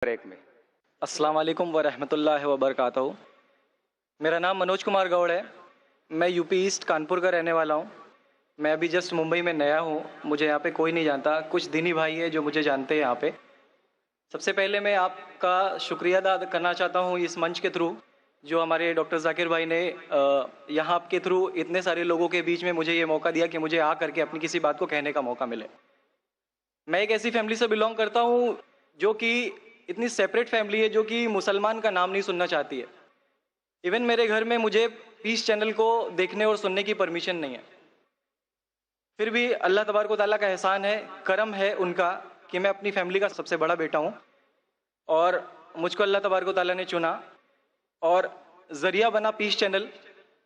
Break में। अस्सलाम वालेकुम वरहमतुल्लाहि वबरकातुहू। मेरा नाम मनोज कुमार गौड़ है। मैं यूपी ईस्ट कानपुर का रहने वाला हूँ। मैं अभी जस्ट मुंबई में नया हूँ, मुझे यहाँ पे कोई नहीं जानता, कुछ दीनी भाई है जो मुझे जानते हैं यहाँ पे। सबसे पहले मैं आपका शुक्रिया अदा करना चाहता हूँ इस मंच के थ्रू, जो हमारे डॉक्टर जाकिर भाई ने यहाँ के थ्रू इतने सारे लोगों के बीच में मुझे ये मौका दिया कि मुझे आ करके अपनी किसी बात को कहने का मौका मिले। मैं एक ऐसी फैमिली से बिलोंग करता हूँ जो कि इतनी सेपरेट फैमिली है, जो कि मुसलमान का नाम नहीं सुनना चाहती है। इवन मेरे घर में मुझे पीस चैनल को देखने और सुनने की परमिशन नहीं है। फिर भी अल्लाह तबारक व तआला का एहसान है, करम है उनका कि मैं अपनी फैमिली का सबसे बड़ा बेटा हूँ और मुझको अल्लाह तबारक व तआला ने चुना और ज़रिया बना पीस चैनल,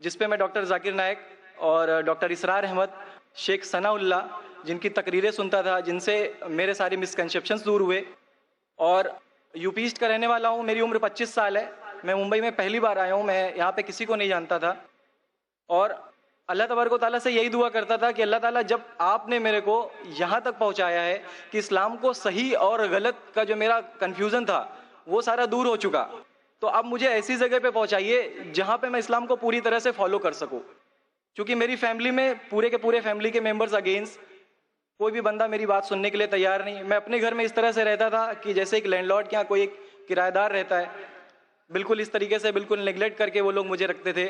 जिस पे मैं डॉक्टर जाकिर नायक और डॉक्टर इसरार अहमद, शेख सनाउल्ला, जिनकी तकरीरें सुनता था, जिनसे मेरे सारे मिसकंसेप्शंस दूर हुए। और यूपी ईस्ट का रहने वाला हूँ। मेरी उम्र 25 साल है। मैं मुंबई में पहली बार आया हूँ। मैं यहाँ पे किसी को नहीं जानता था और अल्लाह तबारक व तआला से यही दुआ करता था कि अल्लाह ताला, जब आपने मेरे को यहाँ तक पहुँचाया है कि इस्लाम को सही और गलत का जो मेरा कन्फ्यूज़न था वो सारा दूर हो चुका, तो अब मुझे ऐसी जगह पे पहुँचाइए जहाँ पे मैं इस्लाम को पूरी तरह से फॉलो कर सकूँ। क्योंकि मेरी फैमिली में पूरे के पूरे फैमिली के मेंबर्स अगेंस्ट, कोई भी बंदा मेरी बात सुनने के लिए तैयार नहीं। मैं अपने घर में इस तरह से रहता था कि जैसे एक लैंडलॉर्ड के यहाँ कोई एक किराएदार रहता है, बिल्कुल इस तरीके से, बिल्कुल नेग्लेक्ट करके वो लोग मुझे रखते थे।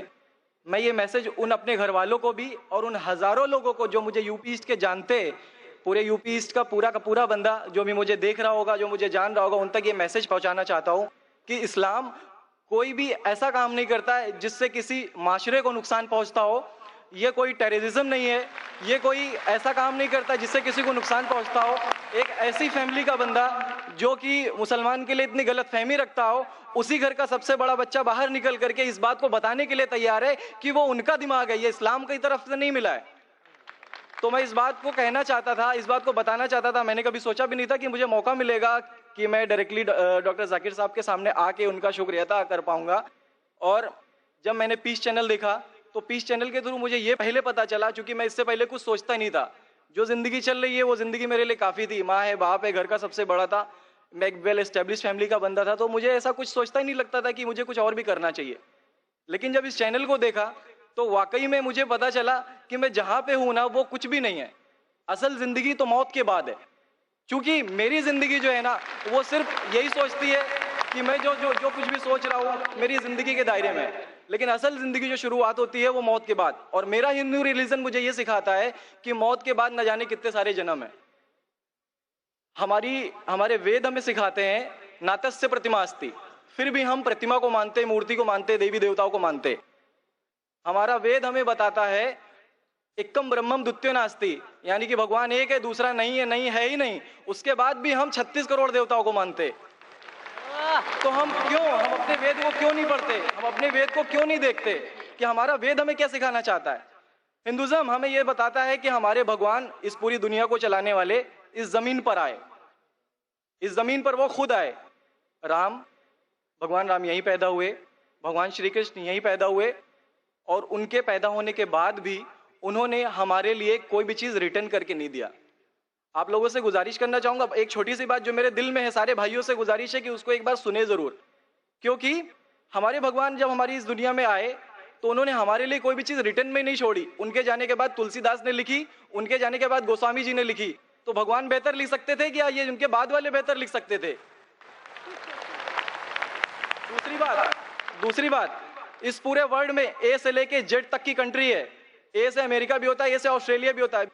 मैं ये मैसेज उन अपने घर वालों को भी और उन हज़ारों लोगों को जो मुझे यूपी ईस्ट के जानते, पूरे यूपी ईस्ट का पूरा बंदा जो भी मुझे देख रहा होगा, जो मुझे जान रहा होगा, उन तक ये मैसेज पहुँचाना चाहता हूँ कि इस्लाम कोई भी ऐसा काम नहीं करता है जिससे किसी माशरे को नुकसान पहुँचता हो। ये कोई टेररिज्म नहीं है, ये कोई ऐसा काम नहीं करता जिससे किसी को नुकसान पहुंचता हो। एक ऐसी फैमिली का बंदा जो कि मुसलमान के लिए इतनी गलत फहमी रखता हो, उसी घर का सबसे बड़ा बच्चा बाहर निकल करके इस बात को बताने के लिए तैयार है कि वो उनका दिमाग है, ये इस्लाम की तरफ से नहीं मिला है। तो मैं इस बात को कहना चाहता था, इस बात को बताना चाहता था। मैंने कभी सोचा भी नहीं था कि मुझे मौका मिलेगा कि मैं डायरेक्टली डॉक्टर जाकिर साहब के सामने आके उनका शुक्रिया अदा कर पाऊंगा। और जब मैंने पीस चैनल देखा तो पीस चैनल के थ्रू मुझे ये पहले पता चला, क्योंकि मैं इससे पहले कुछ सोचता नहीं था। जो ज़िंदगी चल रही है वो ज़िंदगी मेरे लिए काफ़ी थी। माँ है, बाप है, घर का सबसे बड़ा था, मैं एक वेल एस्टेब्लिश फैमिली का बंदा था, तो मुझे ऐसा कुछ सोचता ही नहीं लगता था कि मुझे कुछ और भी करना चाहिए। लेकिन जब इस चैनल को देखा तो वाकई में मुझे पता चला कि मैं जहाँ पे हूँ ना, वो कुछ भी नहीं है। असल ज़िंदगी तो मौत के बाद है। क्योंकि मेरी ज़िंदगी जो है ना, वो सिर्फ यही सोचती है कि मैं जो जो जो कुछ भी सोच रहा हूँ मेरी ज़िंदगी के दायरे में, लेकिन असल ज़िंदगी जो शुरुआत होती है वो मौत के बाद। और मेरा हिंदू रिलीजन मुझे ये सिखाता है कि मौत के बाद न जाने कितने सारे जन्म हैं। हमारे वेद हमें सिखाते हैं नातस्य प्रतिमा अस्ति, फिर भी हम प्रतिमा को मानते, मूर्ति को मानते, देवी देवताओं को मानते। हमारा वेद हमें बताता है एकम ब्रह्मम द्वितीयो नास्ति, यानी कि भगवान एक है, दूसरा नहीं है, नहीं है ही नहीं। उसके बाद भी हम 36 करोड़ देवताओं को मानते। तो हम अपने वेद को क्यों नहीं पढ़ते? हम अपने वेद को क्यों नहीं देखते कि हमारा वेद हमें क्या सिखाना चाहता है? हिंदुज़म हमें यह बताता है कि हमारे भगवान इस पूरी दुनिया को चलाने वाले इस जमीन पर आए, इस जमीन पर वो खुद आए। भगवान राम यहीं पैदा हुए, भगवान श्री कृष्ण यहीं पैदा हुए, और उनके पैदा होने के बाद भी उन्होंने हमारे लिए कोई भी चीज़ रिटर्न करके नहीं दिया। आप लोगों से गुजारिश करना चाहूंगा, एक छोटी सी बात जो मेरे दिल में है, सारे भाइयों से गुजारिश है कि उसको एक बार सुने जरूर। क्योंकि हमारे भगवान जब हमारी इस दुनिया में आए तो उन्होंने हमारे लिए कोई भी चीज रिटर्न में नहीं छोड़ी। उनके जाने के बाद तुलसीदास ने लिखी, उनके जाने के बाद गोस्वामी जी ने लिखी। तो भगवान बेहतर लिख सकते थे क्या? ये उनके बाद वाले बेहतर लिख सकते थे? दूसरी बात, इस पूरे वर्ल्ड में ए से लेके जेड तक की कंट्री है। ए से अमेरिका भी होता है, ए से ऑस्ट्रेलिया भी होता है।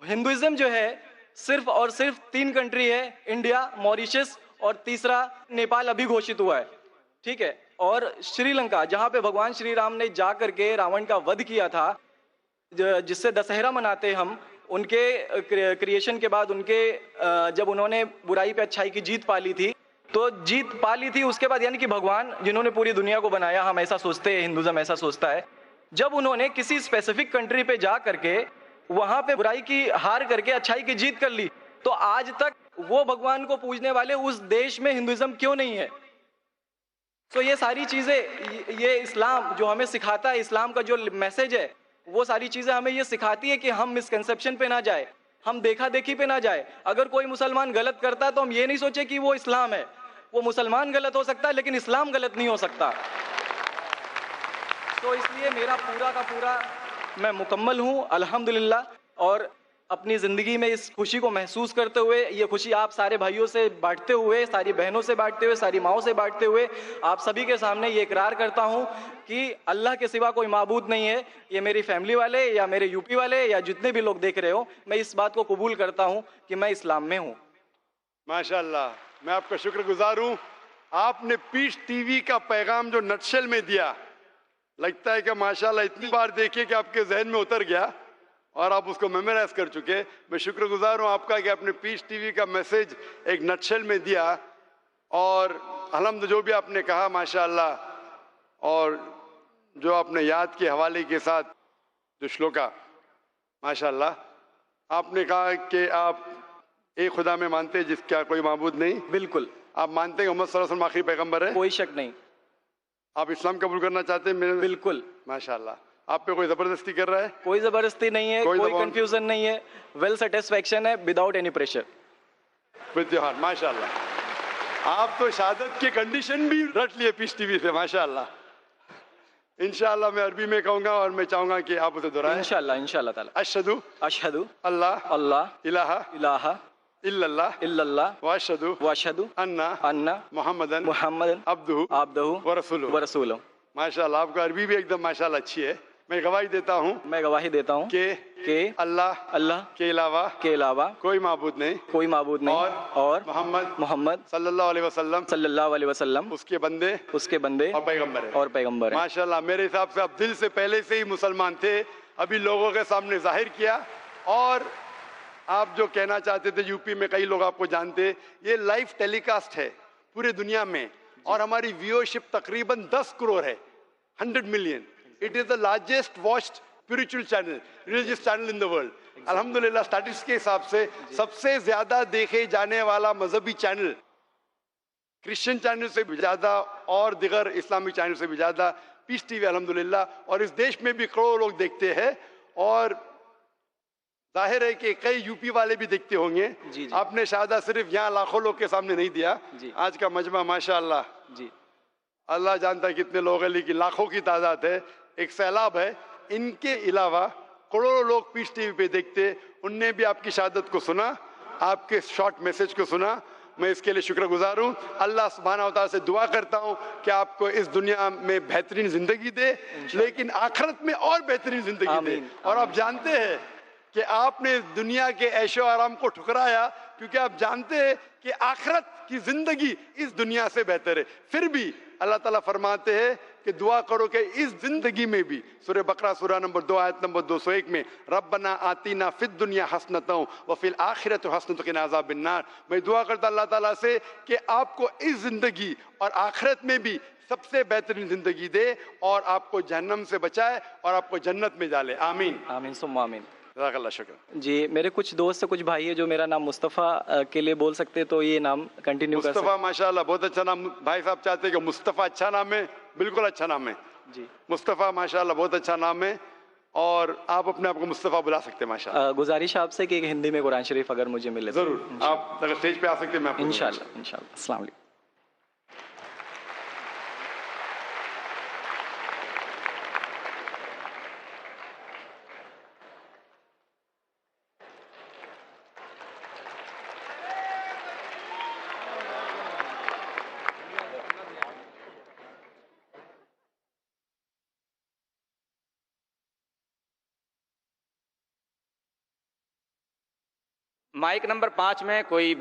हिंदुइज्म जो है सिर्फ और सिर्फ 3 कंट्री है, इंडिया, मॉरिशस और तीसरा नेपाल अभी घोषित हुआ है, ठीक है। और श्रीलंका, जहां पे भगवान श्री राम ने जा करके रावण का वध किया था, जिससे दशहरा मनाते हम, उनके क्रिएशन के बाद, जब उन्होंने बुराई पे अच्छाई की जीत पा ली थी, तो जीत पा ली थी उसके बाद, यानी कि भगवान जिन्होंने पूरी दुनिया को बनाया, हम ऐसा सोचते हैं, हिंदुज़म ऐसा सोचता है, जब उन्होंने किसी स्पेसिफिक कंट्री पे जा करके वहां पे बुराई की हार करके अच्छाई की जीत कर ली, तो आज तक वो भगवान को पूजने वाले उस देश में हिंदुइज्म क्यों नहीं है? तो ये सारी चीजें, ये इस्लाम जो हमें सिखाता है, इस्लाम का जो मैसेज है, वो सारी चीजें हमें ये सिखाती है कि हम मिसकंसेप्शन पे ना जाए, हम देखा देखी पे ना जाए। अगर कोई मुसलमान गलत करता है तो हम ये नहीं सोचे कि वो इस्लाम है, वो मुसलमान गलत हो सकता है लेकिन इस्लाम गलत नहीं हो सकता। तो इसलिए मेरा पूरा का पूरा मैं मुकम्मल हूँ अल्हम्दुलिल्लाह, और अपनी ज़िंदगी में इस खुशी को महसूस करते हुए, ये खुशी आप सारे भाइयों से बांटते हुए, सारी बहनों से बांटते हुए, सारी माओं से बांटते हुए, आप सभी के सामने ये इकरार करता हूँ कि अल्लाह के सिवा कोई माबूद नहीं है। ये मेरी फैमिली वाले या मेरे यूपी वाले या जितने भी लोग देख रहे हो, मैं इस बात को कबूल करता हूँ कि मैं इस्लाम में हूँ। माशाल्लाह, मैं आपका शुक्रगुजार हूँ। आपने पीस टीवी का पैगाम जो नटशेल में दिया, लगता है कि माशाल्लाह इतनी बार देखिए कि आपके जहन में उतर गया और आप उसको मेमोराइज कर चुके। मैं शुक्रगुजार हूँ आपका कि आपने पीस टीवी का मैसेज एक नटशेल में दिया, और अल्हम्दुलिल्लाह जो भी आपने कहा माशाल्लाह, और जो आपने याद के हवाले के साथ जो श्लोका, माशाल्लाह आपने कहा कि आप एक खुदा में मानते हैं जिसका कोई माबूद नहीं। बिल्कुल। आप मानते हैं मोहम्मद सल्लल्लाहु अलैहि वसल्लम आखिरी पैगंबर है। कोई शक नहीं। आप इस्लाम कबूल करना चाहते हैं मेरे? बिल्कुल। माशाल्लाह। आप पे कोई जबरदस्ती कर रहा है? कोई जबरदस्ती नहीं है, कोई कंफ्यूजन नहीं है, वेल सेटिस्फैक्शन है, without any pressure. With your heart. माशाल्लाह, आप तो शहादत के कंडीशन भी रट लिए पीस टीवी से। माशाल्लाह। इंशाल्लाह मैं अरबी में कहूंगा और मैं चाहूंगा कि आप उसे दोहराएं। इंशाल्लाह इंशाल्लाह ताला। अशहदु अशहदु अल्लाह अल्लाह इलाहा इलाहा इल्लल्लाह इल्लल्लाह व अशहदु व अशहदु अन्ना अन्ना मुहम्मदन मुहम्मदन अब्दुहु अब्दुहु व रसूलुहु। व रसूलुहु। माशाल्लाह, आपका अरबी भी एकदम माशाल्लाह अच्छी है। मैं गवाही देता हूँ मैं गवाही देता हूँ कि अल्लाह के अलावा कोई माबूद नहीं, कोई माबूद नहीं, और मोहम्मद सल्लल्लाहु अलैहि वसल्लम उसके बंदे और पैगंबर है। माशाल्लाह, मेरे हिसाब से आप दिल से पहले से ही मुसलमान थे, अभी लोगों के सामने जाहिर किया। और आप जो कहना चाहते थे, यूपी में कई लोग आपको जानते, ये लाइव टेलीकास्ट है पूरे दुनिया में, और हमारी व्यूअरशिप तकरीबन 10 करोड़ है, 100 million. It is the largest watched spiritual channel, religious channel in the world. अल्हम्दुलिल्लाह, स्टैटिस्टिक्स के हिसाब से सबसे ज्यादा देखे जाने वाला मजहबी चैनल, क्रिश्चियन चैनल से भी ज्यादा और दिगर इस्लामिक चैनल से भी ज्यादा पीस टीवी अल्हम्दुलिल्लाह, और इस देश में भी करोड़ों लोग देखते हैं, और जाहिर है कि कई यूपी वाले भी देखते होंगे। जी। आपने शहादा सिर्फ यहाँ लाखों लोग के सामने नहीं दिया जी। आज का मजमा माशाल्लाह जी, अल्लाह जानता है कितने लोग हैं, लेकिन लाखों की तादाद है, एक सैलाब है। इनके अलावा करोड़ों लोग पीस टीवी पे देखते, उनने भी आपकी शहादत को सुना, आपके शॉर्ट मैसेज को सुना। मैं इसके लिए शुक्रगुजार हूँ। अल्लाह सुब्हानहू व तआला से दुआ करता हूँ कि आपको इस दुनिया में बेहतरीन जिंदगी दे, लेकिन आखिरत में और बेहतरीन जिंदगी दे। और आप जानते हैं कि आपने दुनिया के ऐशो आराम को ठुकराया, क्योंकि आप जानते हैं कि आखिरत की जिंदगी इस दुनिया से बेहतर है। फिर भी अल्लाह ताला फरमाते हैं कि दुआ करो कि इस जिंदगी में भी, सूरह बकरा सूरह नंबर 2 आयत नंबर 201 में, रब्बना आतीना फिद दुनिया हसनतों व फिल आखिरत हसनतों क़िना अज़ाबिन नार। मैं दुआ करता अल्लाह ताला से कि आपको इस जिंदगी और आखिरत में भी सबसे बेहतरीन जिंदगी दे, और आपको जहन्नम से बचाए और आपको जन्नत में डाले। आमीन आमीन सुम्मा आमीन। शुक्र। जी, मेरे कुछ दोस्त, कुछ भाई है जो मेरा नाम मुस्तफ़ा के लिए बोल सकते हैं, तो ये नाम कंटिन्यू कर सकते। मुस्तफ़ा माशाल्लाह बहुत अच्छा नाम। भाई साहब चाहते हैं कि मुस्तफ़ा अच्छा नाम है, बिल्कुल अच्छा नाम है जी। मुस्तफ़ा माशाल्लाह बहुत अच्छा नाम है, और आप अपने आप को मुस्तफ़ा बुला सकते हैं माशाल्लाह। गुजारिश आपसे कि हिंदी में कुरान शरीफ अगर मुझे मिले तो। जरूर, आप अगर स्टेज पे आ सकते हैं मैं आपको इंशाल्लाह इंशाल्लाह। अस्सलाम वालेकुम। माइक नंबर 5 में कोई